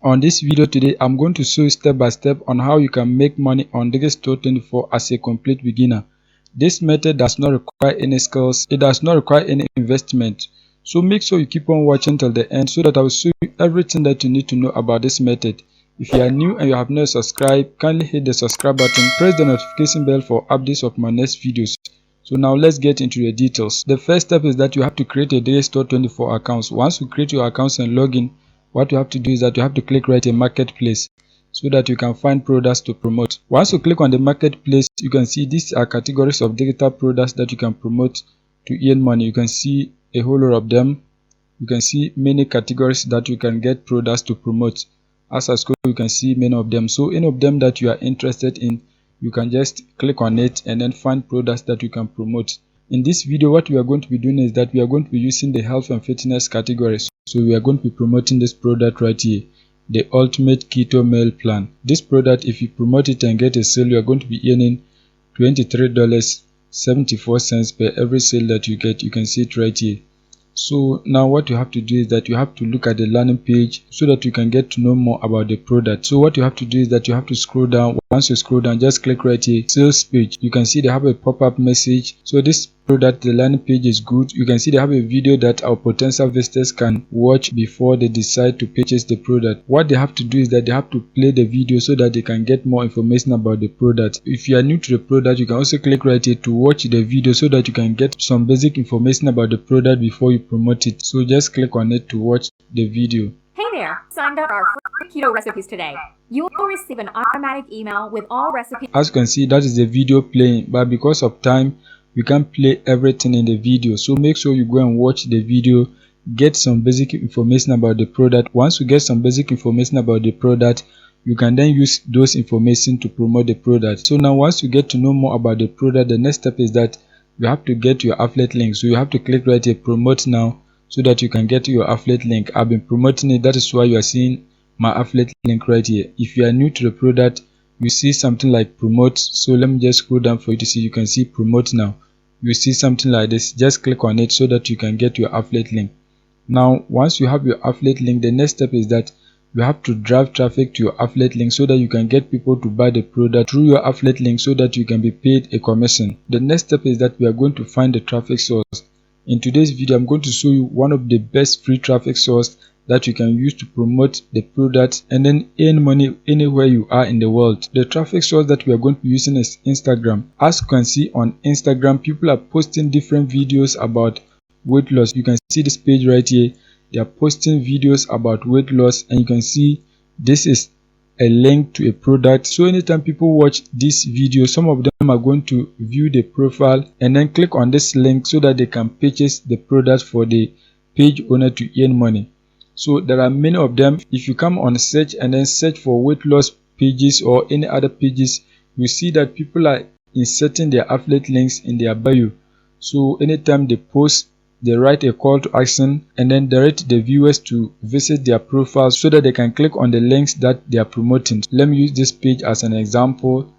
On this video today, I'm going to show you step by step on how you can make money on Digistore24 as a complete beginner. This method does not require any skills, it does not require any investment. So make sure you keep on watching till the end so that I will show you everything that you need to know about this method. If you are new and you have not subscribed, kindly hit the subscribe button, press the notification bell for updates of my next videos. So now let's get into the details. The first step is that you have to create a Digistore24 account. Once you create your account and log in, what you have to do is that you have to click right in marketplace so that you can find products to promote. Once you click on the marketplace, you can see these are categories of digital products that you can promote to earn money. You can see a whole lot of them. You can see many categories that you can get products to promote. As I scroll, you can see many of them. So any of them that you are interested in, you can just click on it and then find products that you can promote. In this video, what we are going to be doing is that we are going to be using the health and fitness categories. So we are going to be promoting this product right here, the ultimate keto meal plan. This product, if you promote it and get a sale, you are going to be earning $23.74 per every sale that you get. You can see it right here. So now what you have to do is that you have to look at the landing page so that you can get to know more about the product. So what you have to do is that you have to scroll down. Once you scroll down, just click right here, sales page. You can see they have a pop-up message. So this product, the landing page is good. You can see they have a video that our potential visitors can watch before they decide to purchase the product. What they have to do is that they have to play the video so that they can get more information about the product. If you are new to the product, you can also click right here to watch the video so that you can get some basic information about the product before you promote it. So just click on it to watch the video. Hey there! Signed up for our free keto recipes today. You will receive an automatic email with all recipes. As you can see, that is the video playing, but because of time, we can't play everything in the video. So make sure you go and watch the video, get some basic information about the product. Once you get some basic information about the product, you can then use those information to promote the product. So now once you get to know more about the product, the next step is that you have to get your affiliate link. So you have to click right here, promote now, so that you can get your affiliate link. I've been promoting it, that is why you are seeing my affiliate link right here. If you are new to the product, you see something like promote. So let me just scroll down for you to see. You can see promote now. You see something like this. Just click on it so that you can get your affiliate link. Now once you have your affiliate link, the next step is that you have to drive traffic to your affiliate link so that you can get people to buy the product through your affiliate link so that you can be paid a commission. The next step is that we are going to find the traffic source. In today's video, I'm going to show you one of the best free traffic source that you can use to promote the product and then earn money anywhere you are in the world. The traffic source that we are going to be using is Instagram. As you can see on Instagram, people are posting different videos about weight loss. You can see this page right here. They are posting videos about weight loss, and you can see this is a link to a product. So anytime people watch this video, some of them are going to view the profile and then click on this link so that they can purchase the product for the page owner to earn money. So there are many of them. If you come on search and then search for weight loss pages or any other pages, you see that people are inserting their affiliate links in their bio. So anytime they post, they write a call to action and then direct the viewers to visit their profile so that they can click on the links that they are promoting. Let me use this page as an example.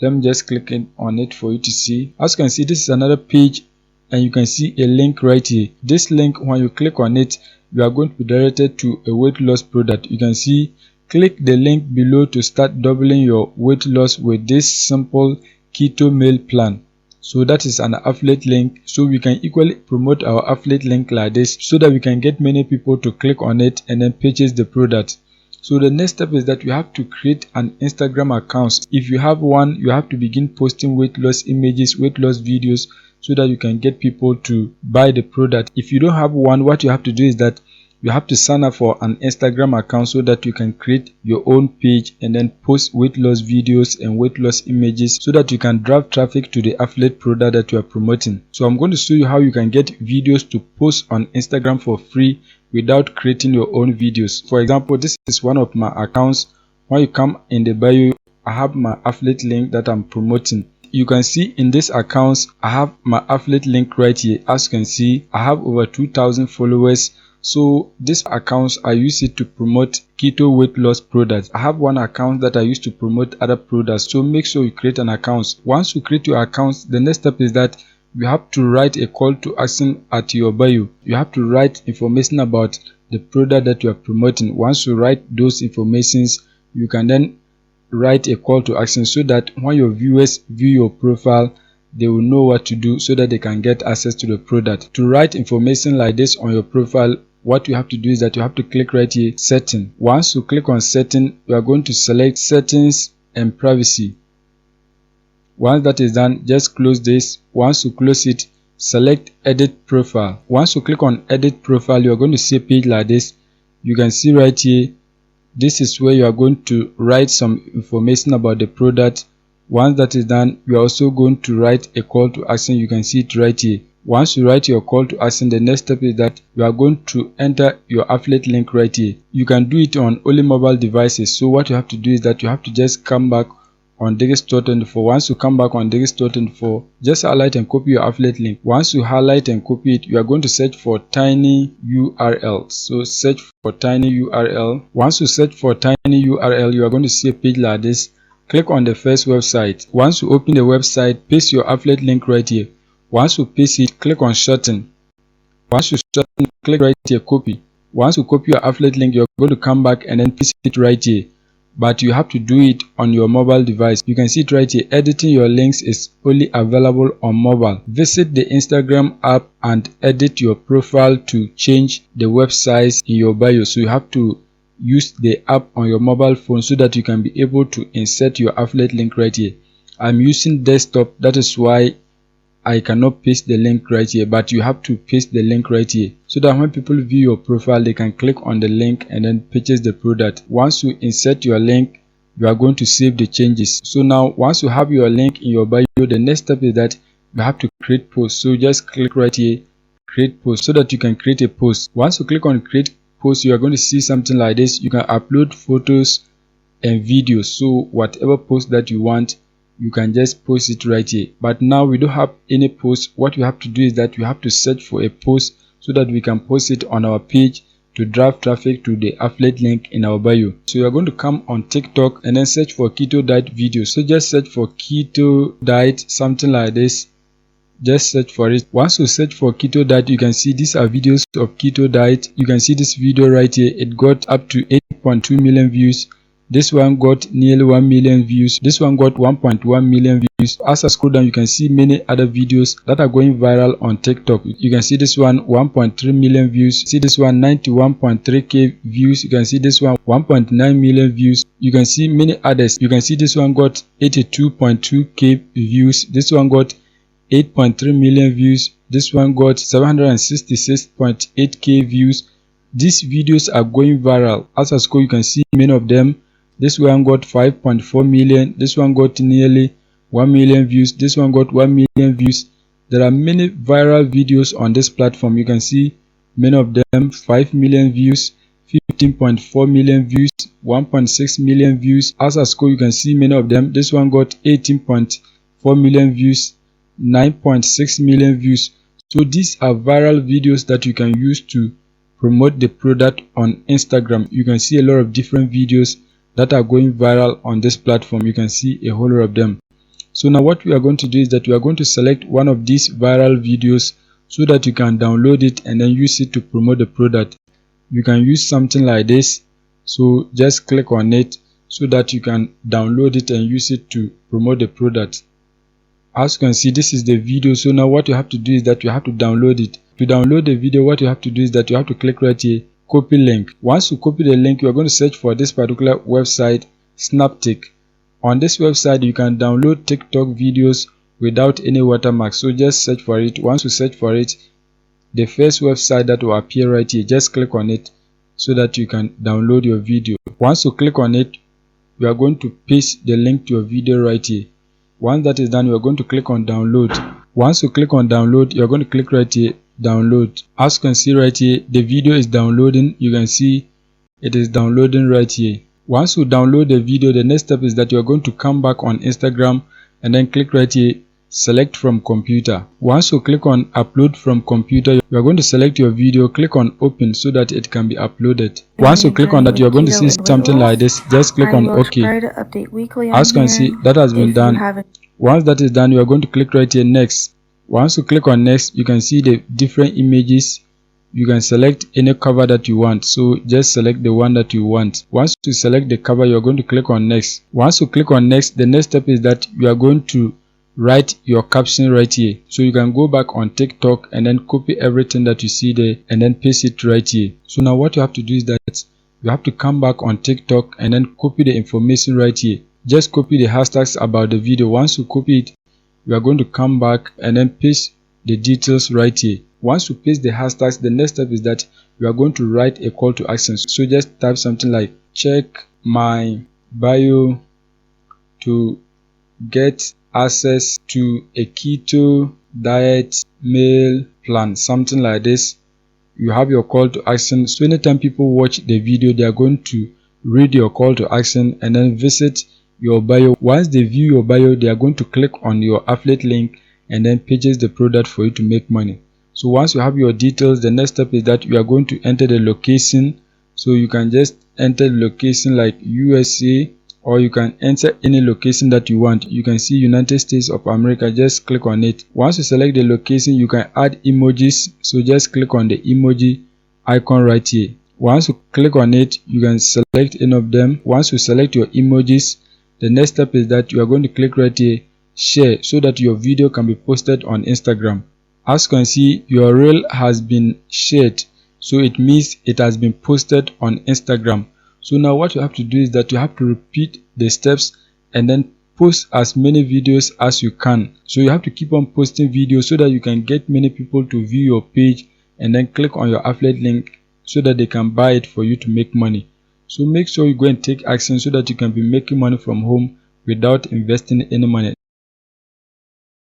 Let me just click on it for you to see. As you can see, this is another page and you can see a link right here. This link, when you click on it, you are going to be directed to a weight loss product. You can see, click the link below to start doubling your weight loss with this simple keto meal plan. So that is an affiliate link. So we can equally promote our affiliate link like this so that we can get many people to click on it and then purchase the product. So the next step is that you have to create an Instagram account. If you have one, you have to begin posting weight loss images, weight loss videos so that you can get people to buy the product. If you don't have one, what you have to do is that you have to sign up for an Instagram account so that you can create your own page and then post weight loss videos and weight loss images so that you can drive traffic to the affiliate product that you are promoting. So I'm going to show you how you can get videos to post on Instagram for free without creating your own videos. For example, this is one of my accounts. When you come in the bio, I have my affiliate link that I'm promoting. You can see in this account, I have my affiliate link right here. As you can see, I have over 2,000 followers. So this account, I use it to promote keto weight loss products. I have one account that I use to promote other products. So make sure you create an account. Once you create your account, the next step is that you have to write a call to action at your bio. You have to write information about the product that you are promoting. Once you write those informations, you can then write a call to action so that when your viewers view your profile, they will know what to do so that they can get access to the product. To write information like this on your profile, what you have to do is that you have to click right here, setting. Once you click on setting, you are going to select settings and privacy. Once that is done, just close this. Once you close it, select edit profile. Once you click on edit profile, you are going to see a page like this. You can see right here, this is where you are going to write some information about the product. Once that is done, you are also going to write a call to action. You can see it right here. Once you write your call to action, the next step is that you are going to enter your affiliate link right here. You can do it on only mobile devices. So what you have to do is that you have to just come back on Digistore24. Once you come back on Digistore24, just highlight and copy your affiliate link. Once you highlight and copy it, you are going to search for tiny URL. So search for tiny URL. Once you search for tiny URL, you are going to see a page like this. Click on the first website. Once you open the website, paste your affiliate link right here. Once you paste it, click on shorten. Once you shorten, click right here, copy. Once you copy your affiliate link, you're going to come back and then paste it right here. But you have to do it on your mobile device. You can see it right here. Editing your links is only available on mobile. Visit the Instagram app and edit your profile to change the web size in your bio. So you have to use the app on your mobile phone so that you can be able to insert your affiliate link right here. I'm using desktop, that is why I cannot paste the link right here, but you have to paste the link right here so that when people view your profile, they can click on the link and then purchase the product. Once you insert your link, you are going to save the changes. So now once you have your link in your bio, the next step is that you have to create post. So just click right here, create post, so that you can create a post. Once you click on create post, you are going to see something like this. You can upload photos and videos. So whatever post that you want, you can just post it right here. But now we don't have any post. What we have to do is that we have to search for a post so that we can post it on our page to drive traffic to the affiliate link in our bio. So you are going to come on TikTok and then search for keto diet videos. So just search for keto diet, something like this. Just search for it. Once you search for keto diet, you can see these are videos of keto diet. You can see this video right here. It got up to 8.2 million views. This one got nearly 1 million views. This one got 1.1 million views. As I scroll down, you can see many other videos that are going viral on TikTok. You can see this one 1.3 million views. See this one 91.3k views. You can see this one 1.9 million views. You can see many others. You can see this one got 82.2k views. This one got 8.3 million views. This one got 766.8k views. These videos are going viral. As I scroll, you can see many of them. This one got 5.4 million. This one got nearly 1 million views. This one got 1 million views. There are many viral videos on this platform. You can see many of them 5 million views, 15.4 million views, 1.6 million views. As I scroll, you can see many of them. This one got 18.4 million views, 9.6 million views. So these are viral videos that you can use to promote the product on Instagram. You can see a lot of different videos that are going viral on this platform. You can see a whole lot of them. So now what we are going to do is that we are going to select one of these viral videos so that you can download it and then use it to promote the product. You can use something like this. So just click on it so that you can download it and use it to promote the product. As you can see, this is the video. So now what you have to do is that you have to download it. To download the video, what you have to do is that you have to click right here, copy link. Once you copy the link, you are going to search for this particular website, Snaptik. On this website, you can download TikTok videos without any watermark. So just search for it. Once you search for it, the first website that will appear right here, just click on it so that you can download your video. Once you click on it, you are going to paste the link to your video right here. Once that is done, you are going to click on download. Once you click on download, you are going to click right here, download. As you can see right here, the video is downloading. You can see it is downloading right here. Once you download the video, the next step is that you are going to come back on Instagram and then click right here, select from computer. Once you click on upload from computer, you are going to select your video, click on open so that it can be uploaded. Once you click on that, you are going to see something like this. Just click on OK. As you can see, that has been done. Once that is done, you are going to click right here, next. Once you click on next, you can see the different images you can select any cover that you want. So just select the one that you want. Once you select the cover, you're going to click on next. Once you click on next, the next step is that you are going to write your caption right here. So you can go back on TikTok and then copy everything that you see there and then paste it right here. So now what you have to do is that you have to come back on TikTok and then copy the information right here. Just copy the hashtags about the video. Once you copy it, you are going to come back and then paste the details right here. Once you paste the hashtags, the next step is that you are going to write a call to action. So just type something like check my bio to get access to a keto diet meal plan, something like this. You have your call to action. So anytime people watch the video, they are going to read your call to action and then visit your bio. Once they view your bio, they are going to click on your affiliate link and then purchase the product for you to make money. So once you have your details, the next step is that you are going to enter the location. So you can just enter the location like USA, or you can enter any location that you want. You can see United States of America. Just click on it. Once you select the location, you can add emojis. So just click on the emoji icon right here. Once you click on it, you can select any of them. Once you select your emojis, the next step is that you are going to click right here, share, so that your video can be posted on Instagram. As you can see, your reel has been shared, so it means it has been posted on Instagram. So now what you have to do is that you have to repeat the steps and then post as many videos as you can. So you have to keep on posting videos so that you can get many people to view your page and then click on your affiliate link so that they can buy it for you to make money. So make sure you go and take action so that you can be making money from home without investing any money.